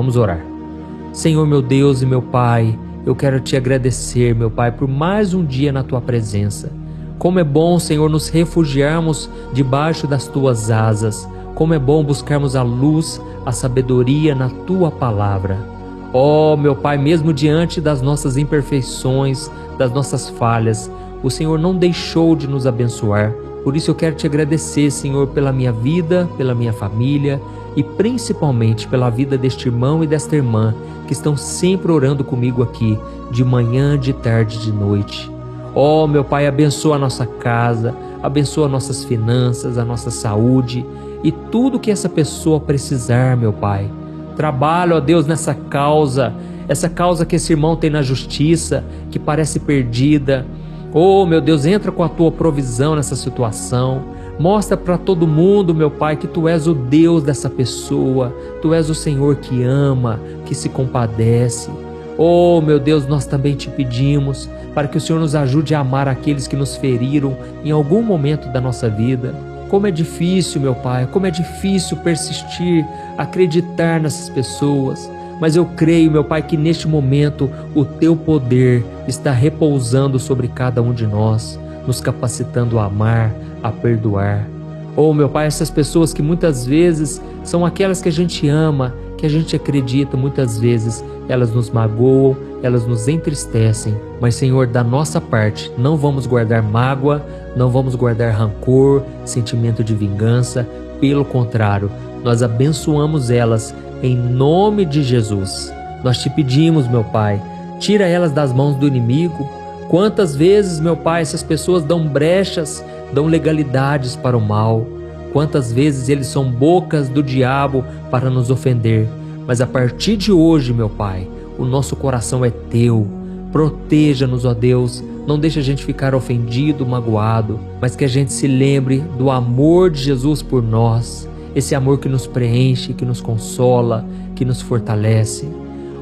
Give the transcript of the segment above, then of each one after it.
Vamos orar. Senhor, meu Deus e meu Pai, eu quero te agradecer, meu Pai, por mais um dia na tua presença. Como é bom, Senhor, nos refugiarmos debaixo das tuas asas. Como é bom buscarmos a luz, a sabedoria na tua palavra. Ó, meu Pai, mesmo diante das nossas imperfeições, das nossas falhas, o Senhor não deixou de nos abençoar. Por isso eu quero te agradecer, Senhor, pela minha vida, pela minha família e principalmente pela vida deste irmão e desta irmã que estão sempre orando comigo aqui, de manhã, de tarde, de noite. Ó, meu Pai, abençoa a nossa casa, abençoa nossas finanças, a nossa saúde e tudo que essa pessoa precisar, meu Pai. Trabalha, ó Deus, nessa causa, essa causa que esse irmão tem na justiça, que parece perdida. Oh, meu Deus, entra com a tua provisão nessa situação. Mostra para todo mundo, meu Pai, que tu és o Deus dessa pessoa. Tu és o Senhor que ama, que se compadece. Oh, meu Deus, nós também te pedimos para que o Senhor nos ajude a amar aqueles que nos feriram em algum momento da nossa vida. Como é difícil, meu Pai, como é difícil persistir, acreditar nessas pessoas. Mas eu creio, meu Pai, que neste momento o teu poder está repousando sobre cada um de nós, nos capacitando a amar, a perdoar. Oh, meu Pai, essas pessoas que muitas vezes são aquelas que a gente ama, que a gente acredita, muitas vezes elas nos magoam, elas nos entristecem. Mas, Senhor, da nossa parte, não vamos guardar mágoa, não vamos guardar rancor, sentimento de vingança. Pelo contrário, nós abençoamos elas em nome de Jesus. Nós te pedimos, meu Pai, tira elas das mãos do inimigo. Quantas vezes, meu Pai, essas pessoas dão brechas, dão legalidades para o mal. Quantas vezes eles são bocas do diabo para nos ofender. Mas a partir de hoje, meu Pai, o nosso coração é teu. Proteja-nos, ó Deus. Não deixe a gente ficar ofendido, magoado, mas que a gente se lembre do amor de Jesus por nós. Esse amor que nos preenche, que nos consola, que nos fortalece.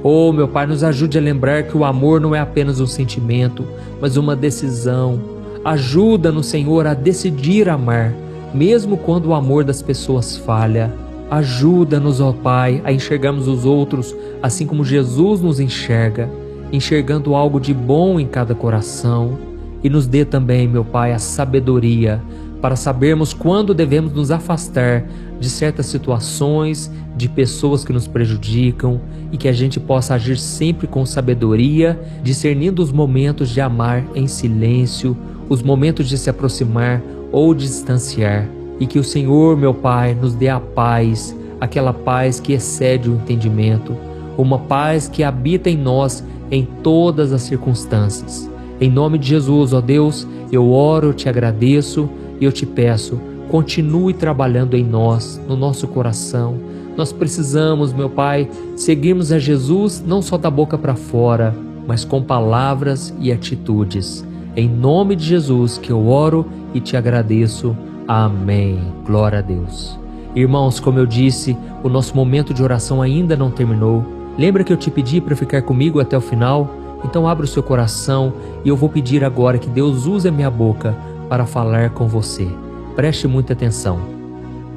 Oh, meu Pai, nos ajude a lembrar que o amor não é apenas um sentimento, mas uma decisão. Ajuda-nos, Senhor, a decidir amar, mesmo quando o amor das pessoas falha. Ajuda-nos, ó Pai, a enxergarmos os outros assim como Jesus nos enxerga, enxergando algo de bom em cada coração. E nos dê também, meu Pai, a sabedoria para sabermos quando devemos nos afastar de certas situações, de pessoas que nos prejudicam, e que a gente possa agir sempre com sabedoria, discernindo os momentos de amar em silêncio, os momentos de se aproximar ou distanciar. E que o Senhor, meu Pai, nos dê a paz, aquela paz que excede o entendimento, uma paz que habita em nós em todas as circunstâncias. Em nome de Jesus, ó Deus, eu oro, eu te agradeço e eu te peço, continue trabalhando em nós, no nosso coração. Nós precisamos, meu Pai, seguirmos a Jesus não só da boca para fora, mas com palavras e atitudes. Em nome de Jesus que eu oro e te agradeço. Amém. Glória a Deus. Irmãos, como eu disse, o nosso momento de oração ainda não terminou. Lembra que eu te pedi para ficar comigo até o final? Então abra o seu coração e eu vou pedir agora que Deus use a minha boca para falar com você. Preste muita atenção.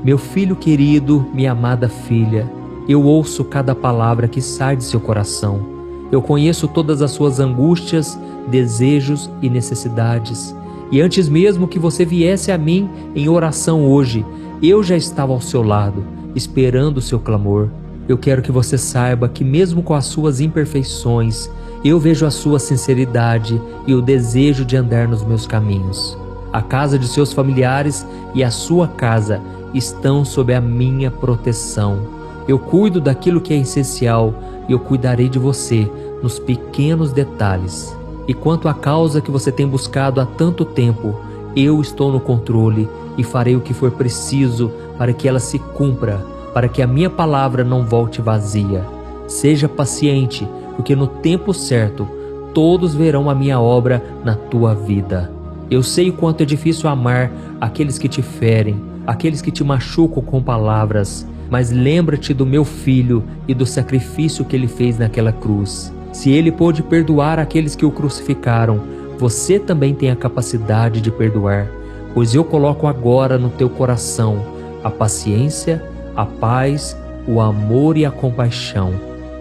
Meu filho querido, minha amada filha, eu ouço cada palavra que sai de seu coração. Eu conheço todas as suas angústias, desejos e necessidades. E antes mesmo que você viesse a mim em oração hoje, eu já estava ao seu lado, esperando o seu clamor. Eu quero que você saiba que mesmo com as suas imperfeições, eu vejo a sua sinceridade e o desejo de andar nos meus caminhos. A casa de seus familiares e a sua casa estão sob a minha proteção. Eu cuido daquilo que é essencial e eu cuidarei de você nos pequenos detalhes. E quanto à causa que você tem buscado há tanto tempo, eu estou no controle e farei o que for preciso para que ela se cumpra, para que a minha palavra não volte vazia. Seja paciente, porque no tempo certo, todos verão a minha obra na tua vida. Eu sei o quanto é difícil amar aqueles que te ferem, aqueles que te machucam com palavras, mas lembra-te do meu filho e do sacrifício que ele fez naquela cruz. Se ele pôde perdoar aqueles que o crucificaram, você também tem a capacidade de perdoar, pois eu coloco agora no teu coração a paciência, a paz, o amor e a compaixão.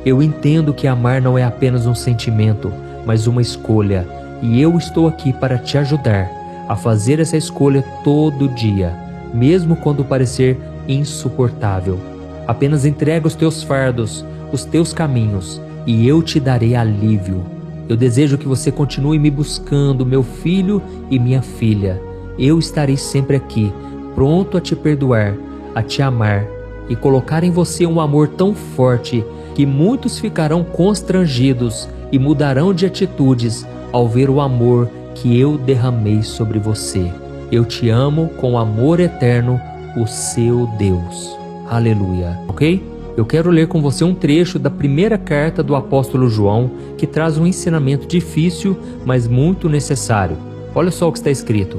Eu entendo que amar não é apenas um sentimento, mas uma escolha, e eu estou aqui para te ajudar a fazer essa escolha todo dia, mesmo quando parecer insuportável. Apenas entrega os teus fardos, os teus caminhos, e eu te darei alívio. Eu desejo que você continue me buscando, meu filho e minha filha. Eu estarei sempre aqui, pronto a te perdoar, a te amar e colocar em você um amor tão forte que muitos ficarão constrangidos e mudarão de atitudes ao ver o amor que eu derramei sobre você. Eu te amo com amor eterno, o seu Deus. Aleluia. Ok? Eu quero ler com você um trecho da primeira carta do apóstolo João, que traz um ensinamento difícil, mas muito necessário. Olha só o que está escrito.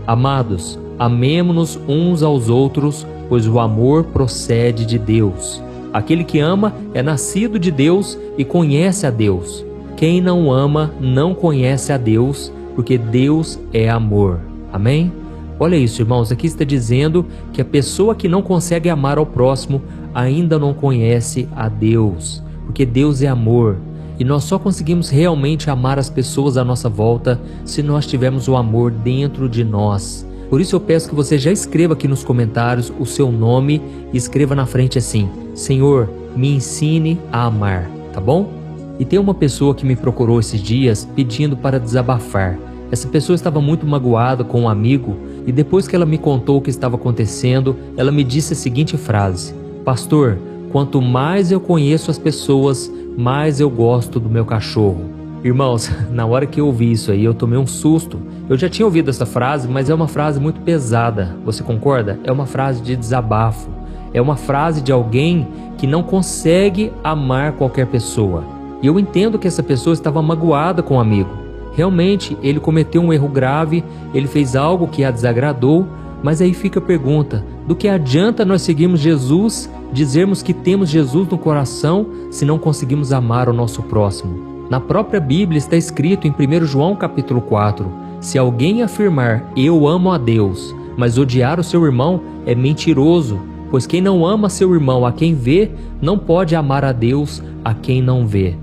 Amados, amemo-nos uns aos outros, pois o amor procede de Deus. Aquele que ama é nascido de Deus e conhece a Deus. Quem não ama não conhece a Deus, porque Deus é amor. Amém? Olha isso, irmãos, aqui está dizendo que a pessoa que não consegue amar ao próximo ainda não conhece a Deus, porque Deus é amor. E nós só conseguimos realmente amar as pessoas à nossa volta se nós tivermos o amor dentro de nós. Por isso eu peço que você já escreva aqui nos comentários o seu nome e escreva na frente assim: Senhor, me ensine a amar, tá bom? E tem uma pessoa que me procurou esses dias pedindo para desabafar. Essa pessoa estava muito magoada com um amigo e depois que ela me contou o que estava acontecendo, ela me disse a seguinte frase: Pastor, quanto mais eu conheço as pessoas, mais eu gosto do meu cachorro. Irmãos, na hora que eu ouvi isso aí, eu tomei um susto. Eu já tinha ouvido essa frase, mas é uma frase muito pesada. Você concorda? É uma frase de desabafo. É uma frase de alguém que não consegue amar qualquer pessoa. E eu entendo que essa pessoa estava magoada com o amigo. Realmente, ele cometeu um erro grave, ele fez algo que a desagradou, mas aí fica a pergunta: do que adianta nós seguirmos Jesus, dizermos que temos Jesus no coração, se não conseguimos amar o nosso próximo? Na própria Bíblia está escrito em 1 João capítulo 4, se alguém afirmar eu amo a Deus, mas odiar o seu irmão, é mentiroso, pois quem não ama seu irmão a quem vê, não pode amar a Deus a quem não vê.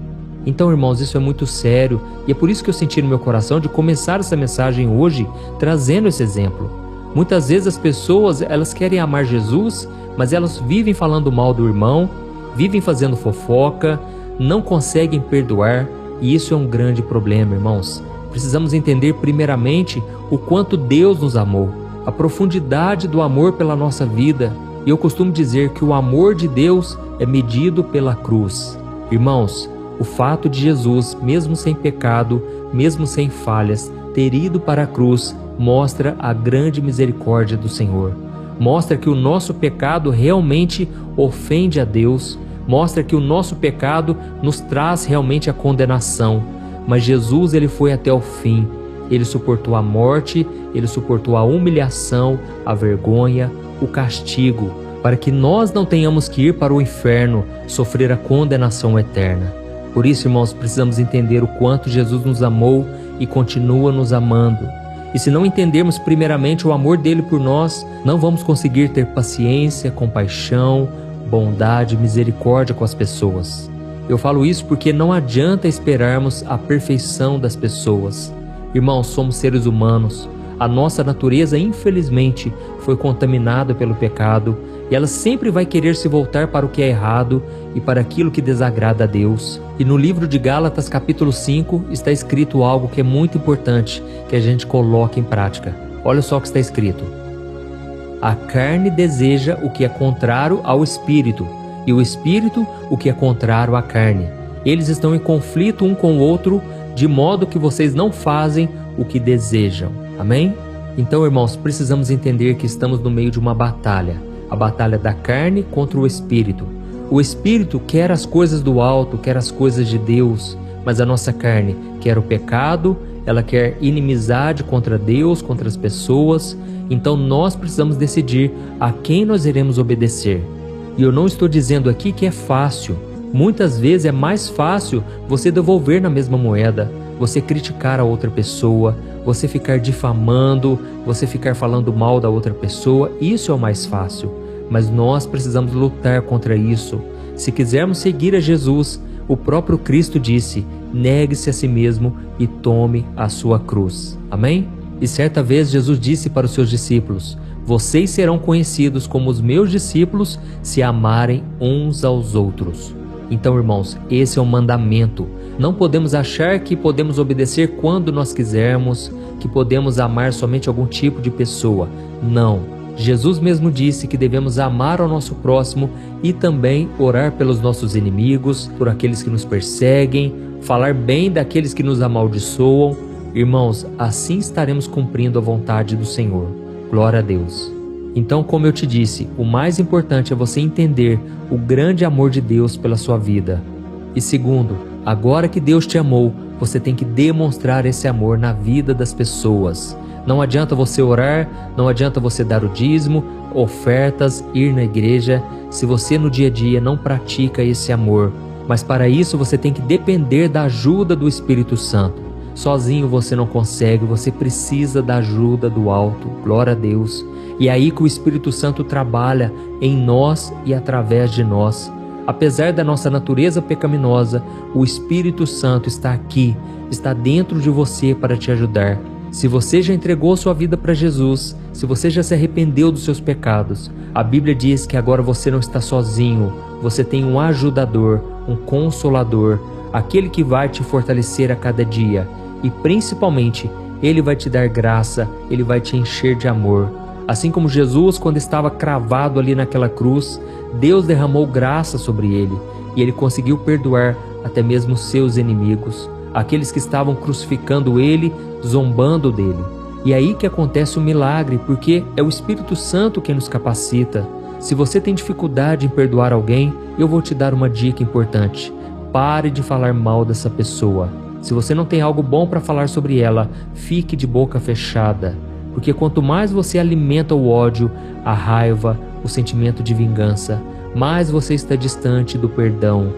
Então, irmãos, isso é muito sério e é por isso que eu senti no meu coração de começar essa mensagem hoje trazendo esse exemplo. Muitas vezes as pessoas, elas querem amar Jesus, mas elas vivem falando mal do irmão, vivem fazendo fofoca, não conseguem perdoar, e isso é um grande problema, irmãos. Precisamos entender primeiramente o quanto Deus nos amou, a profundidade do amor pela nossa vida, e eu costumo dizer que o amor de Deus é medido pela cruz. Irmãos, o fato de Jesus, mesmo sem pecado, mesmo sem falhas, ter ido para a cruz, mostra a grande misericórdia do Senhor. Mostra que o nosso pecado realmente ofende a Deus, mostra que o nosso pecado nos traz realmente a condenação. Mas Jesus, ele foi até o fim. Ele suportou a morte, ele suportou a humilhação, a vergonha, o castigo, para que nós não tenhamos que ir para o inferno, sofrer a condenação eterna. Por isso, irmãos, precisamos entender o quanto Jesus nos amou e continua nos amando. E se não entendermos primeiramente o amor dele por nós, não vamos conseguir ter paciência, compaixão, bondade, misericórdia com as pessoas. Eu falo isso porque não adianta esperarmos a perfeição das pessoas. Irmãos, somos seres humanos. A nossa natureza, infelizmente, foi contaminada pelo pecado e ela sempre vai querer se voltar para o que é errado e para aquilo que desagrada a Deus. E no livro de Gálatas, capítulo 5, está escrito algo que é muito importante que a gente coloque em prática. Olha só o que está escrito: a carne deseja o que é contrário ao espírito, e o espírito o que é contrário à carne. Eles estão em conflito um com o outro, de modo que vocês não fazem o que desejam. Amém? Então, irmãos, precisamos entender que estamos no meio de uma batalha. A batalha da carne contra o espírito. O espírito quer as coisas do alto, quer as coisas de Deus, mas a nossa carne quer o pecado, ela quer inimizade contra Deus, contra as pessoas. Então nós precisamos decidir a quem nós iremos obedecer. E eu não estou dizendo aqui que é fácil. Muitas vezes é mais fácil você devolver na mesma moeda, você criticar a outra pessoa, você ficar difamando, você ficar falando mal da outra pessoa. Isso é o mais fácil. Mas nós precisamos lutar contra isso. Se quisermos seguir a Jesus, o próprio Cristo disse: negue-se a si mesmo e tome a sua cruz. Amém? E certa vez Jesus disse para os seus discípulos: vocês serão conhecidos como os meus discípulos se amarem uns aos outros. Então, irmãos, esse é um mandamento. Não podemos achar que podemos obedecer quando nós quisermos, que podemos amar somente algum tipo de pessoa. Não. Jesus mesmo disse que devemos amar ao nosso próximo e também orar pelos nossos inimigos, por aqueles que nos perseguem, falar bem daqueles que nos amaldiçoam. Irmãos, assim estaremos cumprindo a vontade do Senhor. Glória a Deus. Então, como eu te disse, o mais importante é você entender o grande amor de Deus pela sua vida. E segundo, agora que Deus te amou, você tem que demonstrar esse amor na vida das pessoas. Não adianta você orar, não adianta você dar o dízimo, ofertas, ir na igreja, se você no dia a dia não pratica esse amor. Mas para isso você tem que depender da ajuda do Espírito Santo. Sozinho você não consegue, você precisa da ajuda do alto. Glória a Deus. E é aí que o Espírito Santo trabalha em nós e através de nós. Apesar da nossa natureza pecaminosa, o Espírito Santo está aqui, está dentro de você para te ajudar. Se você já entregou sua vida para Jesus, se você já se arrependeu dos seus pecados, a Bíblia diz que agora você não está sozinho, você tem um ajudador, um consolador, aquele que vai te fortalecer a cada dia e principalmente Ele vai te dar graça, Ele vai te encher de amor. Assim como Jesus, quando estava cravado ali naquela cruz, Deus derramou graça sobre Ele e Ele conseguiu perdoar até mesmo os seus inimigos, aqueles que estavam crucificando Ele, zombando dele. E aí que acontece o milagre, porque é o Espírito Santo quem nos capacita. Se você tem dificuldade em perdoar alguém, eu vou te dar uma dica importante. Pare de falar mal dessa pessoa. Se você não tem algo bom para falar sobre ela, fique de boca fechada. Porque quanto mais você alimenta o ódio, a raiva, o sentimento de vingança, mais você está distante do perdão.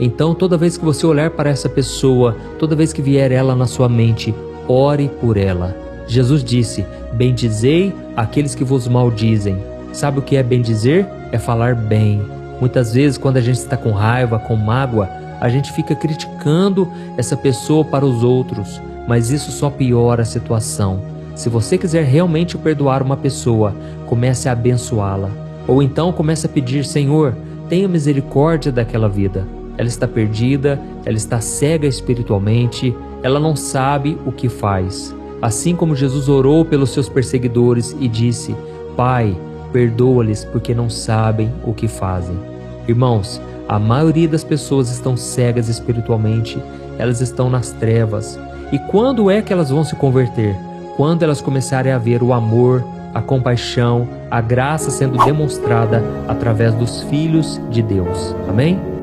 Então, toda vez que você olhar para essa pessoa, toda vez que vier ela na sua mente, ore por ela. Jesus disse: bendizei aqueles que vos maldizem. Sabe o que é bendizer? É falar bem. Muitas vezes, quando a gente está com raiva, com mágoa, a gente fica criticando essa pessoa para os outros, mas isso só piora a situação. Se você quiser realmente perdoar uma pessoa, comece a abençoá-la. Ou então comece a pedir: Senhor, tenha misericórdia daquela vida. Ela está perdida, ela está cega espiritualmente, ela não sabe o que faz. Assim como Jesus orou pelos seus perseguidores e disse: Pai, perdoa-lhes porque não sabem o que fazem. Irmãos, a maioria das pessoas estão cegas espiritualmente, elas estão nas trevas. E quando é que elas vão se converter? Quando elas começarem a ver o amor, a compaixão, a graça sendo demonstrada através dos filhos de Deus. Amém?